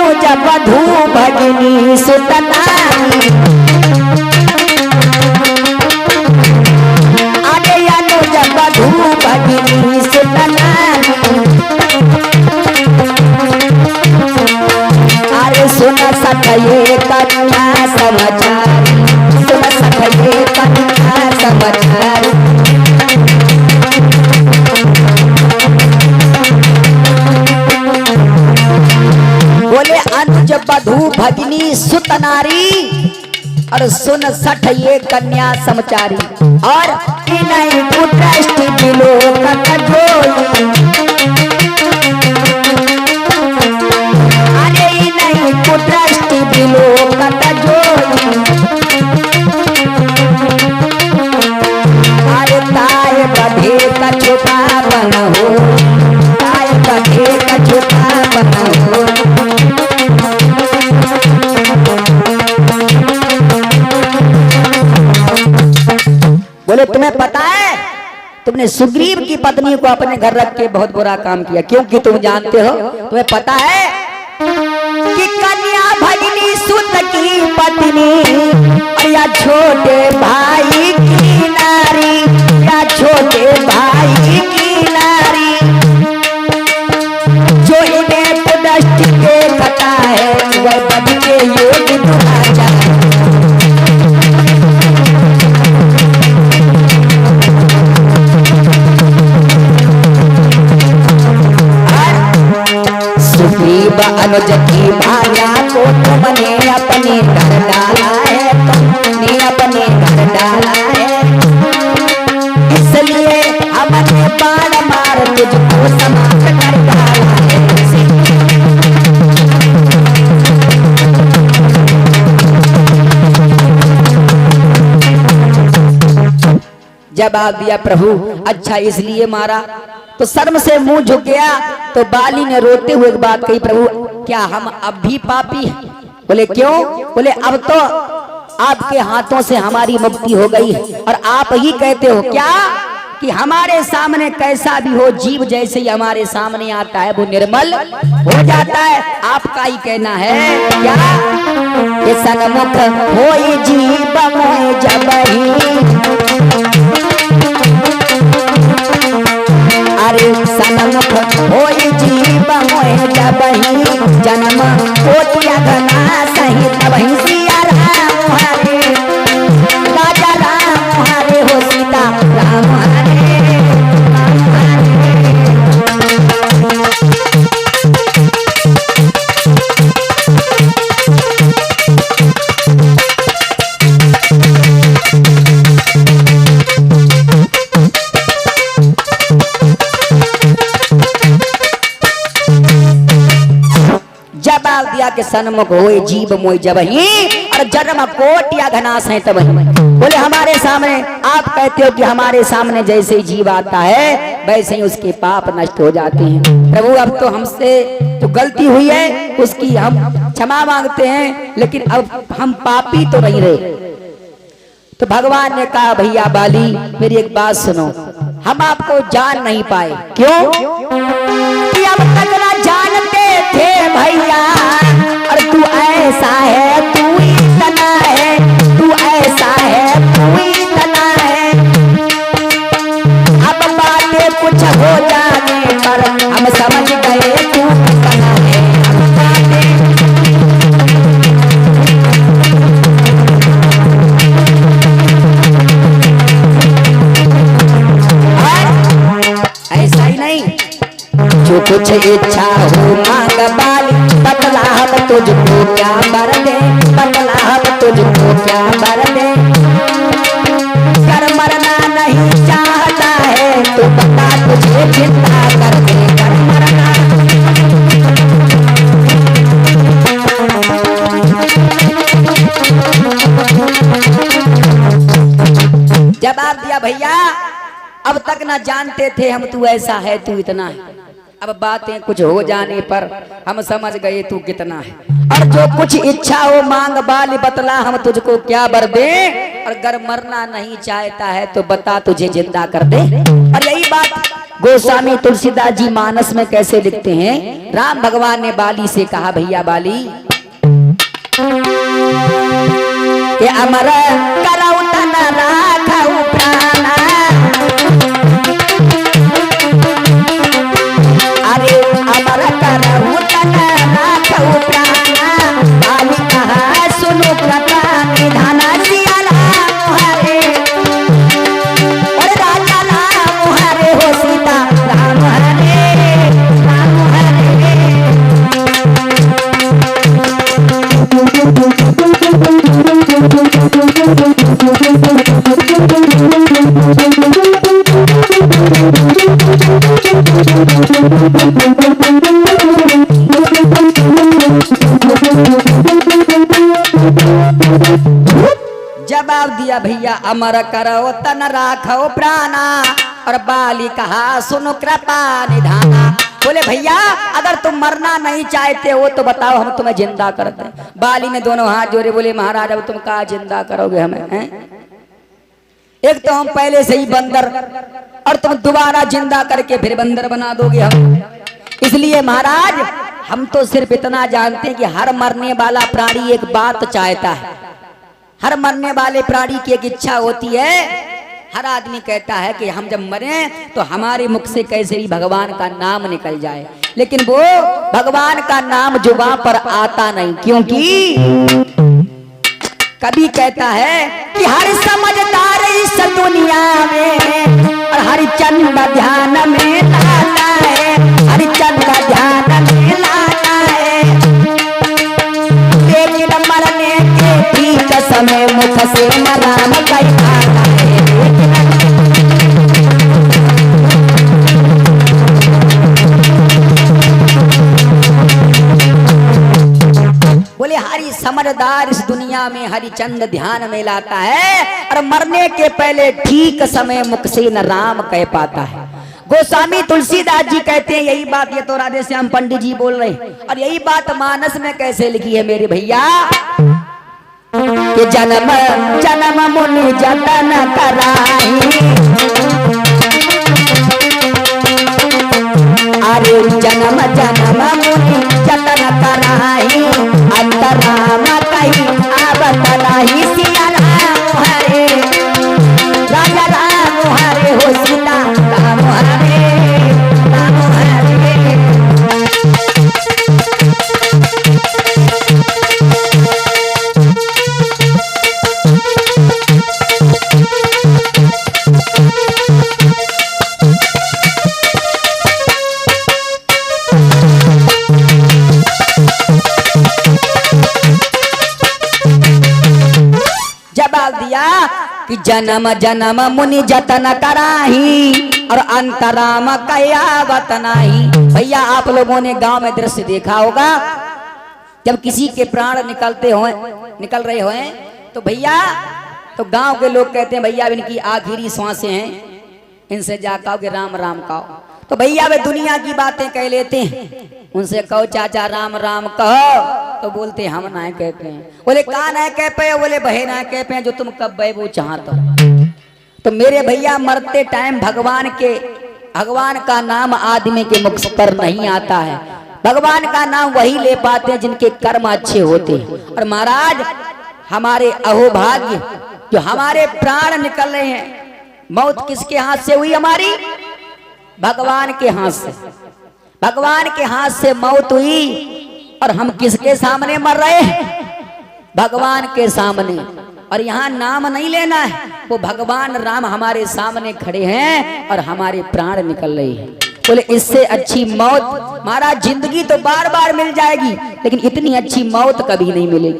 अनुज वधू भगिनी सुतनारी, अरे अनुज वधू भगिनी सुतनारी, अरे सुन सखिए कन्या समाचारी, सुन सखिए कन्या समाचारी। बोले अनुज वधू भगिनी सुतनारी और सुन सठ ये कन्या समचारी, और इन्हीं पुत्रष्टि बिलोकत जोई, अरे इन्हीं पुत्रष्टि बिलोकत जोई, अरे ताय बधे का छुपावन हो, ताय बधे का छुपावन हो। बोले तुम्हें पता है तुमने सुग्रीव की पत्नी को अपने घर रख के बहुत बुरा काम किया, क्योंकि तुम जानते हो, तुम्हें पता है कि कन्या भगिनी सुत की पत्नी या छोटे भाई की नारी, या छोटे भाई की नारी, जो इन्हें पुदष्टि देखता है वह बद के योग्य दुराचार। सुग्रीव अनुज की भार्या को तुमने अपने घर डाला है, तुमने अपने घर डाला है, इसलिए हमने बाण मार तुझको समाप्त कर डाला है। जवाब दिया प्रभु अच्छा इसलिए मारा, तो शर्म से मुंह झुक गया। तो बाली ने रोते हुए एक बात कही, प्रभु क्या हम अब भी पापी हैं? बोले क्यों? बोले अब तो आपके हाथों से हमारी मुक्ति हो गई है, और आप ही कहते हो क्या कि हमारे सामने कैसा भी हो जीव जैसे ही हमारे सामने आता है वो निर्मल हो जाता है। आपका ही कहना है क्या कि सन्मुख होई जीव मोय जबहि, अरे सन्मुख होई जीव मोय जबहि, जन्म कोटि अघना सहित वही सिया राम हरे, राजा राम हरे हो सीता राम हरे। जवाब दिया कि सन्मुख होए जीव मोय जबहि, और जन्म कोटि अघना सहित वही। बोले हमारे सामने आप कहते हो कि हमारे सामने जैसे ही जीव आता है वैसे ही उसके पाप नष्ट हो जाते हैं। प्रभु अब तो हमसे जो गलती हुई है उसकी हम क्षमा मांगते हैं, लेकिन अब हम पापी तो नहीं रहे। तो भगवान ने कहा भैया बाली मेरी एक बात सुनो, हम आपको जान नहीं पाए, क्यों कि अब तक ना जानते थे भैया, और तू ऐसा है तू इतना है, तू ऐसा है तू इतना है, अब बातें कुछ हो जाने पर हम समझ गए तू इतना है। ऐसा ही नहीं, जो कुछ इच्छा हो मांग बाली, बतला हम तुझको क्या बर दे, बतला हम तुझको क्या बर दे, कर मरना नहीं चाहता है तो बता तुझे जिंदा कर दे, कर मरना। जवाब दिया भैया अब तक ना जानते थे हम तू ऐसा है तू इतना है, अब बातें कुछ हो जाने पर हम समझ गए तू कितना है, और जो कुछ इच्छा हो मांग बाल बतला हम तुझको क्या बर दे, और अगर मरना नहीं चाहता है तो बता तुझे जिंदा कर दे। और यही बात गोस्वामी तुलसीदास जी मानस में कैसे लिखते हैं, राम भगवान ने बाली से कहा, भैया बाली कि अमर करऊ तन राखऊ प्राणा, अरे अमर करऊ तन राखऊ प्राणा, बाली कहा सुनो कृपा निधान, सिया राम हरे और राजा राम हरे हो, सीता राम हरे राम हरे। जवाब दिया भैया अमर करो तन राखो प्राणा, और बाली कहा सुनो कृपा निधाना। बोले भैया अगर तुम मरना नहीं चाहते हो तो बताओ हम तुम्हें जिंदा कर दें। बाली ने दोनों हाथ जोड़े, बोले महाराज अब तुम कहा जिंदा करोगे हमें हैं? एक तो हम पहले से ही बंदर, और तुम दोबारा जिंदा करके फिर बंदर बना दोगे हम। इसलिए महाराज हम तो सिर्फ इतना जानते हैं कि हर मरने वाला प्राणी एक बात चाहता है, हर मरने वाले प्राणी की एक इच्छा होती है। हर आदमी कहता है कि हम जब मरे तो हमारे मुख से कैसे भी भगवान का नाम निकल जाए, लेकिन वो भगवान का नाम जुबान पर आता नहीं, क्योंकि कभी कहता है कि हर समझदार इस दुनिया में और हरिचंद ध्यान में लाता है, हरिचंद ध्यान में लाता है, लेकिन मरने के ठीक समय मुख से नाम कहता है। बोले हरि समझदार इस दुनिया में हरिचंद ध्यान में लाता है, और मरने के पहले ठीक समय मुख से न राम कह पाता है। गोस्वामी तुलसीदास जी कहते हैं यही बात, ये तो राधे श्याम पंडित जी बोल रहे हैं, और यही बात मानस में कैसे लिखी है मेरे भैया कि जन्म जन्म मुनि जतन कराई, अरे जन्म जन्म मुनि जतन कराई, अंतराम कही आवत नहीं, सिया राम हरे राजा राम हरे हो, सीता राम हरे राम हरे। जवाब दिया कि जन्म जन्म मुनि जतन कराही, और अंतराम कयावत नहीं। भैया आप लोगों ने गांव में दृश्य देखा होगा, जब किसी के प्राण निकल रहे हो तो भैया तो गांव के लोग कहते हैं भैया इनकी आखिरी सांसें हैं, इनसे जा कहो कि राम राम कहो। तो भैया वे दुनिया की बातें कह लेते हैं, उनसे कहो चाचा राम राम कहो, तो बोलते हम ना कह पे हैं। बोले कहा ना कह पे, बोले बहे ना कह पे, जो तुम कब बहे वो चाहते हो। तो मेरे भैया मरते टाइम भगवान का नाम आदमी के मुख पर नहीं आता है, भगवान का नाम वही ले पाते हैं जिनके कर्म अच्छे होते हैं। और महाराज हमारे अहोभाग्य जो हमारे प्राण निकल रहे हैं, मौत किसके हाथ से हुई हमारी? भगवान के हाथ से, भगवान के हाथ से मौत हुई। और हम किसके सामने मर रहे हैं? भगवान के सामने। और यहाँ नाम नहीं लेना है, वो भगवान राम हमारे सामने खड़े हैं और हमारे प्राण निकल रहे हैं। बोले इससे अच्छी मौत महाराज, जिंदगी तो बार बार मिल जाएगी लेकिन इतनी अच्छी मौत कभी नहीं मिलेगी।